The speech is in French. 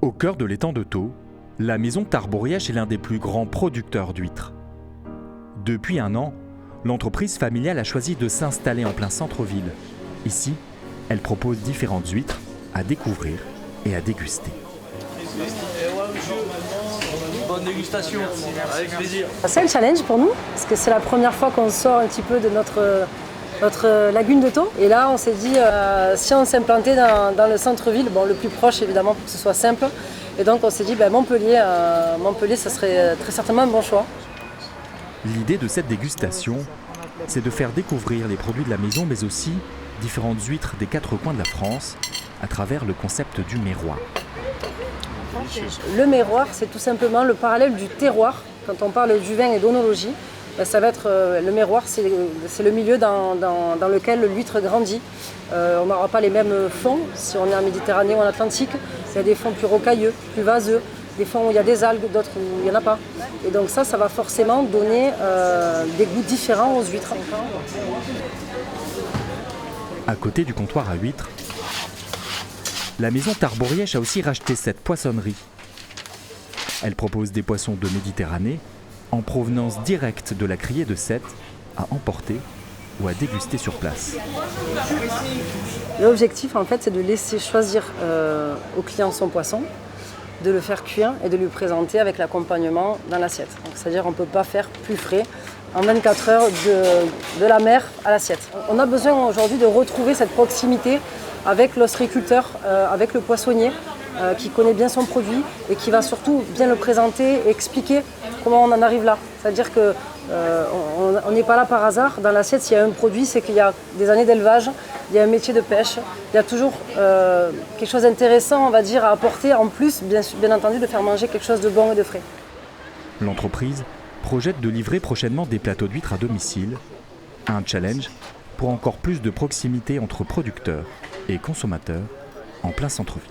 Au cœur de l'étang de Thau, la maison Tarborièche est l'un des plus grands producteurs d'huîtres. Depuis un an, l'entreprise familiale a choisi de s'installer en plein centre-ville. Ici, elle propose différentes huîtres à découvrir et à déguster. Bonne dégustation, avec plaisir. C'est un challenge pour nous, parce que c'est la première fois qu'on sort un petit peu de notre lagune de Thau. Et là, on s'est dit, si on s'implantait dans le centre-ville, bon, le plus proche évidemment pour que ce soit simple. Et donc on s'est dit, Montpellier, ça serait très certainement un bon choix. L'idée de cette dégustation, c'est de faire découvrir les produits de la maison, mais aussi différentes huîtres des 4 coins de la France, à travers le concept du miroir. Le miroir, c'est tout simplement le parallèle du terroir. Quand on parle du vin et d'onologie, ça va être le miroir, c'est le milieu dans lequel l'huître grandit. On n'aura pas les mêmes fonds si on est en Méditerranée ou en Atlantique. Il y a des fonds plus rocailleux, plus vaseux, des fonds où il y a des algues, d'autres où il n'y en a pas. Et donc ça va forcément donner des goûts différents aux huîtres. À côté du comptoir à huîtres, la maison Tarborièche a aussi racheté cette poissonnerie. Elle propose des poissons de Méditerranée en provenance directe de la criée de Sète à emporter ou à déguster sur place. L'objectif, en fait, c'est de laisser choisir au client son poisson, de le faire cuire et de lui présenter avec l'accompagnement dans l'assiette. C'est-à-dire qu'on ne peut pas faire plus frais en 24 heures de la mer à l'assiette. On a besoin aujourd'hui de retrouver cette proximité avec l'ostréiculteur, avec le poissonnier qui connaît bien son produit et qui va surtout bien le présenter et expliquer comment on en arrive là. C'est-à-dire qu'on n'est pas là par hasard. Dans l'assiette, s'il y a un produit, c'est qu'il y a des années d'élevage, il y a un métier de pêche, il y a toujours quelque chose d'intéressant, on va dire, à apporter, en plus, bien entendu, de faire manger quelque chose de bon et de frais. L'entreprise projette de livrer prochainement des plateaux d'huîtres à domicile, un challenge pour encore plus de proximité entre producteurs et consommateurs en plein centre-ville.